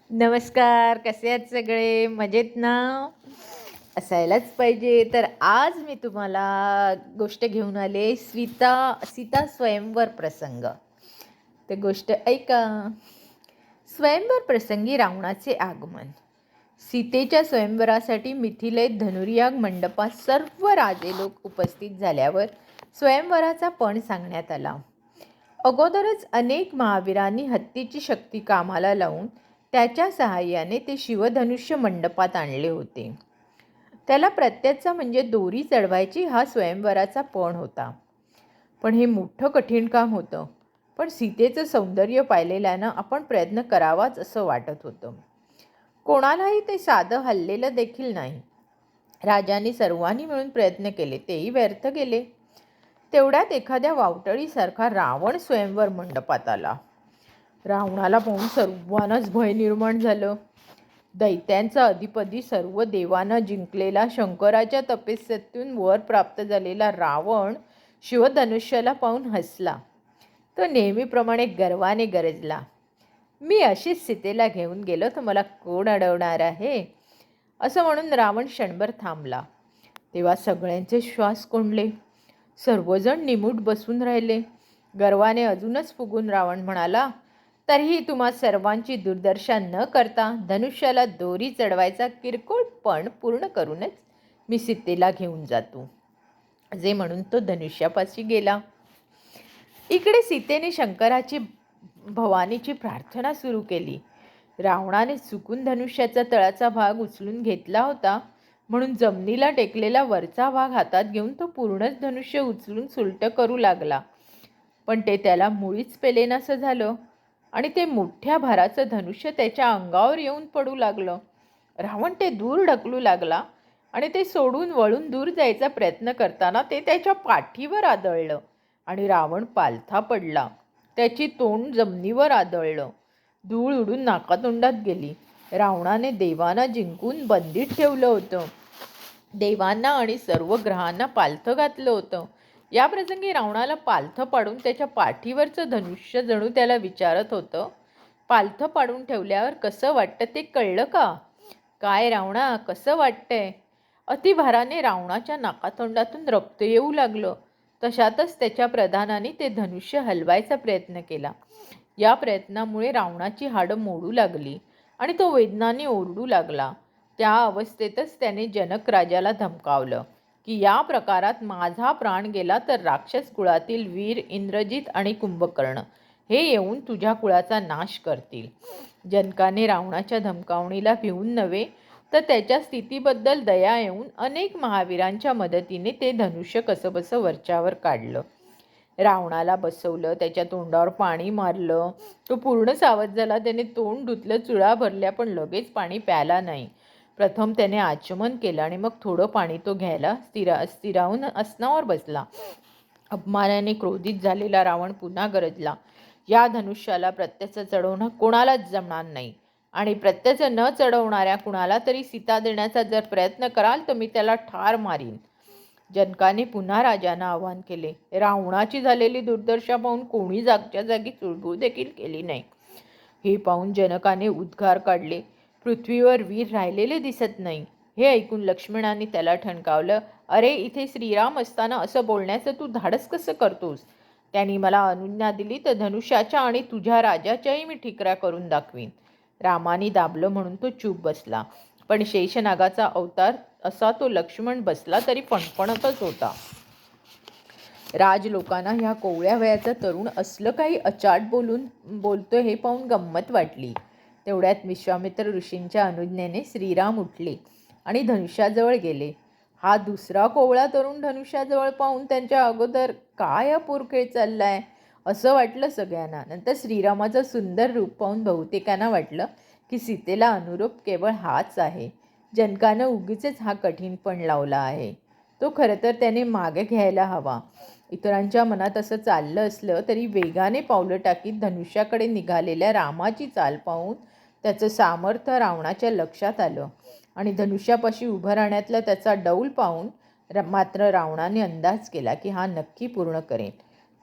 नमस्कार, कसे आहेत सगळे? मजेत ना? असायलाच पाहिजे. तर आज मी तुम्हाला गोष्ट घेऊन आले सीता स्वयंवर प्रसंग. ते गोष्ट ऐका. स्वयंवर प्रसंगी रावणाचे आगमन. सीतेच्या स्वयंवरासाठी मिथिलेत धनुर्याग मंडपात सर्व राजे लोक उपस्थित झाल्यावर स्वयंवराचा पण सांगण्यात आला. अगोदरच अनेक महावीरांनी हत्तीची शक्ती कामाला लावून त्याच्या सहाय्याने ते शिवधनुष्य मंडपात आणले होते. त्याला प्रत्यक्ष म्हणजे दोरी चढवायची हा स्वयंवराचा पण होता. पण हे मोठं कठीण काम होतं. पण सीतेचं सौंदर्य पाहिलेल्यानं आपण प्रयत्न करावाच असं वाटत होतं. कोणालाही ते साधं हल्लेलं देखील नाही. राजांनी सर्वांनी मिळून प्रयत्न केले, तेही व्यर्थ गेले. तेवढ्यात एखाद्या वावटळीसारखा रावण स्वयंवर मंडपात आला. रावणाला पाहून सर्वांनाच भय निर्माण झालं. दैत्यांचा अधिपती सर्व देवांना जिंकलेला शंकराच्या तपस्येतून वर प्राप्त झालेला रावण शिवधनुष्याला पाहून हसला. तो नेहमीप्रमाणे गर्वाने गरजला, मी अशीच सीतेला घेऊन गेलो तर मला कोण अडवणार आहे? असं म्हणून रावण क्षणभर थांबला. तेव्हा सगळ्यांचे श्वास कोंडले. सर्वजण निमूट बसून राहिले. गर्वाने अजूनच फुगून रावण म्हणाला, तरीही तुम्हा सर्वांची दुर्दशा न करता धनुष्याला दोरी चढवायचा किरकोळ पण पूर्ण करूनच मी सीतेला घेऊन जातो. जे म्हणून तो धनुष्यापाशी गेला. इकडे सीतेने शंकराची भवानीची प्रार्थना सुरू केली. रावणाने चुकून धनुष्याचा तळाचा भाग उचलून घेतला होता, म्हणून जमिनीला टेकलेला वरचा भाग हातात घेऊन तो पूर्णच धनुष्य उचलून सुलट करू लागला. पण ते त्याला मुळीच पेलेनासं झालं आणि ते मोठ्या भाराचं धनुष्य त्याच्या अंगावर येऊन पडू लागलं. रावण ते दूर ढकलू लागला आणि ते सोडून वळून दूर जायचा प्रयत्न करताना ते त्याच्या पाठीवर आदळलं आणि रावण पालथा पडला. त्याची तोंड जमिनीवर आदळलं. धूळ उडून नाकातोंडात गेली. रावणाने देवांना जिंकून बंदीत ठेवलं होतं. देवांना आणि सर्व ग्रहांना पालथं घातलं होतं. या प्रसंगी रावणाला पालथं पाडून त्याच्या पाठीवरचं धनुष्य जणू त्याला विचारत होतं, पालथं पाडून ठेवल्यावर कसं वाटतं ते कळलं का? काय रावणा, कसं वाटतंय? अतिभाराने रावणाच्या नाकातोंडातून रक्त येऊ लागलं. तशातच त्याच्या प्रधानाने ते धनुष्य हलवायचा प्रयत्न केला. या प्रयत्नामुळे रावणाची हाडं मोडू लागली आणि तो वेदनाने ओरडू लागला. त्या अवस्थेतच त्याने जनक राजाला धमकावलं की या प्रकारात माझा प्राण गेला तर राक्षस कुळातील वीर इंद्रजित आणि कुंभकर्ण हे येऊन तुझ्या कुळाचा नाश करतील. जनकाने रावणाच्या धमकावणीला भिवून नव्हे तर त्याच्या स्थितीबद्दल दया येऊन अनेक महावीरांच्या मदतीने ते धनुष्य कसंबसं वरच्यावर काढलं. रावणाला बसवलं, त्याच्या तोंडावर पाणी मारलं. तो पूर्ण सावध झाला. त्याने तोंड धुतलं, चुळा भरल्या, पण लगेच पाणी प्याला नाही. प्रथम त्याने आचमन केलं आणि मग थोडं पाणी तो घ्यायला स्थिरावून आसनावर बसला. अपमानाने क्रोधित झालेला रावण पुन्हा गरजला, या धनुष्याला प्रत्यक्ष चढवणं कोणालाच जमणार नाही आणि प्रत्यक्ष न चढवणाऱ्या कुणाला तरी सीता देण्याचा जर प्रयत्न कराल तर मी त्याला ठार मारीन. जनकाने पुन्हा राजांना आवाहन केले. रावणाची झालेली दुर्दशा पाहून कोणी जागच्या जागी चुळबुळ देखील केली नाही. हे पाहून जनकाने उद्गार काढले, पृथ्वीवर वीर राहिलेले दिसत नाही. हे ऐकून लक्ष्मणाने त्याला ठणकावलं, अरे इथे श्रीराम असताना असं बोलण्याचं तू धाडस कसं करतोस? त्यांनी मला अनुज्ञा दिली तर धनुष्याच्या आणि तुझ्या राजाच्याही मी ठिकरा करून दाखवीन. रामाने दाबलं म्हणून तो चूप बसला. पण शेषनागाचा अवतार असा तो लक्ष्मण बसला तरी फणफणतच होता. राजलोकांना ह्या कोवळ्या वयाचा तरुण असलं काही अचाट बोलतोय हे पाहून गंमत वाटली. तेवढ्यात विश्वामित्र ऋषींच्या अनुज्ञेने श्रीराम उठले आणि धनुष्याजवळ गेले. हा दुसरा कोवळा तरुण धनुष्याजवळ पाहून त्यांच्या अगोदर काय अपूर खेळ चाललाय असं वाटलं सगळ्यांना. नंतर श्रीरामाचं सुंदर रूप पाहून बहुतेकांना वाटलं की सीतेला अनुरूप केवळ हाच आहे. जनकानं उगीचच हा कठीणपण लावला आहे. तो खरं तर त्याने मागे घ्यायला हवा. इतरांच्या मनात असं चाललं असलं तरी वेगाने पावलं टाकीत धनुष्याकडे निघालेल्या रामाची चाल पाहून त्याचं सामर्थ्य रावणाच्या लक्षात आलं आणि धनुष्यापाशी उभं राहण्यातला त्याचा डौल पाहून मात्र रावणाने अंदाज केला की हा नक्की पूर्ण करेल.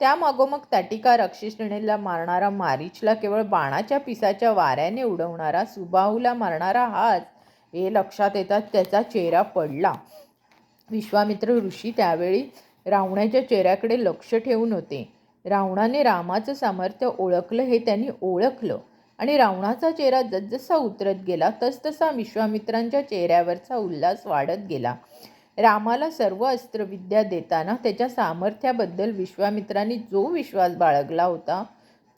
त्यामागोमग ताटिका राक्षसिणीला मारणारा, मारीचला केवळ बाणाच्या पिसाच्या वाऱ्याने उडवणारा, सुबाहूला मारणारा हाच हे लक्षात येतात त्याचा चेहरा पडला. विश्वामित्र ऋषी त्यावेळी रावणाच्या चेहऱ्याकडे लक्ष ठेवून होते. रावणाने रामाचं सामर्थ्य ओळखलं हे त्यांनी ओळखलं आणि रावणाचा चेहरा जसजसा उतरत गेला तसतसा विश्वामित्रांच्या चेहऱ्यावरचा उल्हास वाढत गेला. रामाला सर्व अस्त्रविद्या देताना त्याच्या सामर्थ्याबद्दल विश्वामित्रांनी जो विश्वास बाळगला होता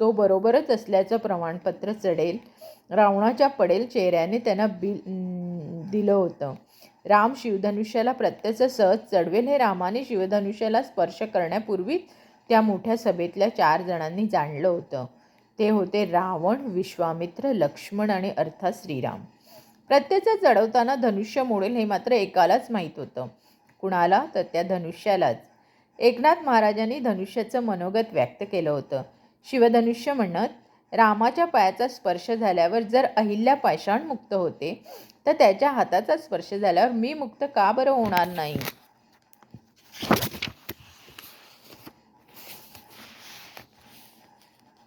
तो बरोबरच असल्याचं प्रमाणपत्र चढेल रावणाच्या पडेल चेहऱ्याने त्यांना दिलं होतं. राम शिवधनुष्याला प्रत्यक्ष सहज चढवेल हे रामाने शिवधनुष्याला स्पर्श करण्यापूर्वीच त्या मोठ्या सभेतल्या 4 जणांनी जाणलं होतं. ते होते रावण, विश्वामित्र, लक्ष्मण आणि अर्थात श्रीराम. प्रत्यक्ष चढवताना धनुष्य मोडेल हे मात्र एकालाच माहीत होतं. कुणाला? तर त्या धनुष्यालाच. एकनाथ महाराजांनी धनुष्याचं मनोगत व्यक्त केलं होतं. शिवधनुष्य म्हणत, रामाच्या पायाचा स्पर्श झाल्यावर जर अहिल्या पाषाण मुक्त होते तर त्याच्या हाताचा स्पर्श झाल्यावर मी मुक्त का बरं होणार नाही?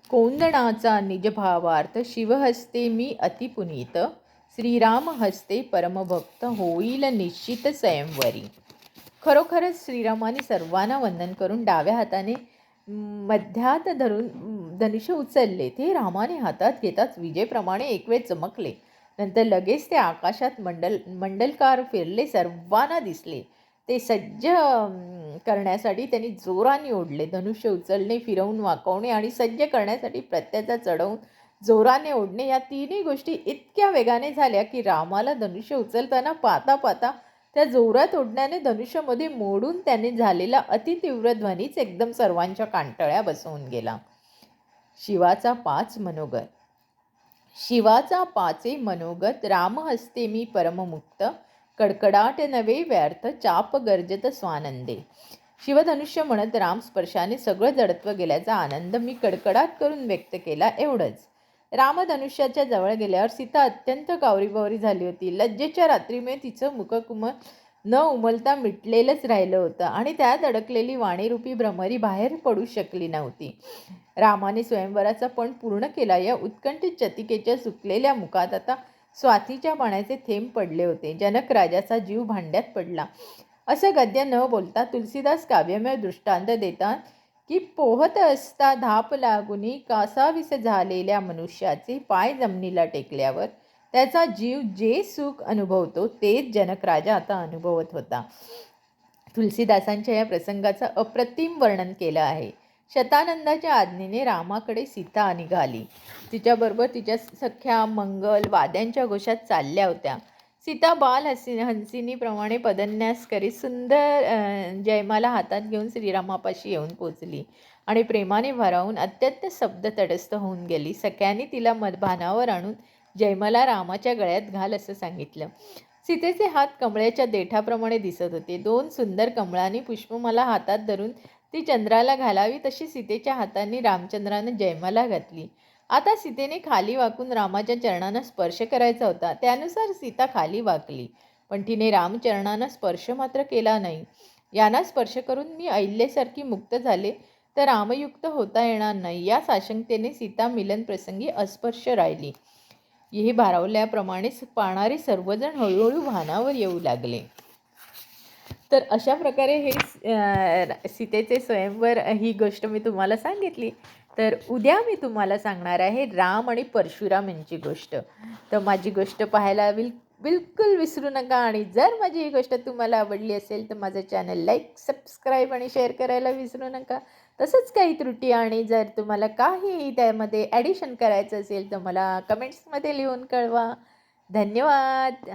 कोंदणाचा निजभावार्थ शिवहस्ते मी अतिपुनीत, श्रीराम हस्ते परमभक्त होईल निश्चित स्वयंवरी. खरोखरच श्रीरामाने सर्वांना वंदन करून डाव्या हाताने मध्यात धरून धनुष्य उचलले. ते रामाने हातात घेताच विजेप्रमाणे एक वेळ चमकले. नंतर लगेच ते आकाशात मंडलकार फिरले, सर्वांना दिसले. ते सज्ज करण्यासाठी त्यांनी जोराने ओढले. धनुष्य उचलणे, फिरवून वाकवणे आणि सज्ज करण्यासाठी प्रत्ययाचा चढवून जोराने ओढणे या तिन्ही गोष्टी इतक्या वेगाने झाल्या की रामाला धनुष्य उचलताना पाहता पाहता त्या जोरात ओढण्याने धनुष्यामध्ये मोडून त्याने झालेला अतितीव्र ध्वनीच एकदम सर्वांच्या कांटळ्या बसवून गेला. शिवाचा 5 मनोगत. शिवाचा 5 मनोगत. राम हस्ते मी परममुक्त, कडकडाट नवे व्यर्थ, चाप गर्जत स्वानंदे. शिवधनुष्य म्हणत राम स्पर्शाने सगळं जडत्व गेल्याचा आनंद मी कडकडाट करून व्यक्त केला, एवढंच. रामधनुष्याच्या जवळ गेल्यावर सीता अत्यंत कावरीबावरी झाली होती. लज्जेच्या रात्रीमुळे तिचं मुखकुमळ न उमलता मिटलेलंच राहिलं होतं आणि त्यात अडकलेली वाणीरूपी भ्रमरी बाहेर पडू शकली नव्हती. रामाने स्वयंवराचा पण पूर्ण केला. या उत्कंठित चतिकेच्या सुकलेल्या मुखात आता स्वातीच्या पाण्याचे थेंब पडले होते. जनक राजाचा जीव भांड्यात पडला. असं गद्य न बोलता तुलसीदास काव्यमय दृष्टांत देतात की पोहत असता धाप लागुनी कासावीस झालेल्या मनुष्याचे पाय जमिनीला टेकल्यावर त्याचा जीव जे सुख अनुभवतो तेच जनक राजा आता अनुभवत होता. तुलसीदासांच्या या प्रसंगाचं अप्रतिम वर्णन केलं आहे. शतानंदाच्या आज्ञेने रामाकडे सीता निघाली. तिच्याबरोबर तिच्या सख्या मंगल वाद्यांच्या घोषात चालल्या होत्या. सीता बाल हंसिनीप्रमाणे पदन्यास करीत सुंदर जयमाला हातात घेऊन श्रीरामापाशी येऊन पोचली आणि प्रेमाने भरावून अत्यंत शब्द तटस्थ होऊन गेली. सख्याने तिला भानावर आणून जयमाला रामाच्या गळ्यात घाल असं सांगितलं. सीतेचे हात कमळाच्या देठाप्रमाणे दिसत होते. 2 सुंदर कमळांनी पुष्पमाला हातात धरून ती चंद्राला घालावी तशी सीतेच्या हातांनी रामचंद्रानं जयमाला घातली. आता सीतेने खाली वाकून रामाच्या चरणांना स्पर्श करायचा होता. त्यानुसार सीता खाली वाकली, पण तिने रामचरणांना स्पर्श मात्र केला नाही. यांना स्पर्श करून मी अहिल्यासारखी मुक्त झाले तर रामयुक्त होता येणार नाही या साशंकतेने सीता मिलन प्रसंगी अस्पर्श राहिली. हे भारावल्याप्रमाणेच पाहणारे सर्वजण हळूहळू भानावर येऊ लागले. तर अशा प्रकारे हे सीतेचे स्वयंवर ही गोष्ट मी तुम्हाला सांगितली. तर उद्या मी तुम्हाला सांगणार आहे राम आणि परशुराम यांची गोष्ट. तर माझी गोष्ट पाहायला बिलकुल विसरू नका आणि जर माझी ही गोष्ट तुम्हाला आवडली असेल तर माझं चॅनल लाईक, सबस्क्राईब आणि शेअर करायला विसरू नका. तसंच काही त्रुटी आणि जर तुम्हाला काही त्यामध्ये ॲडिशन करायचं असेल तर मला कमेंट्समध्ये लिहून कळवा. धन्यवाद.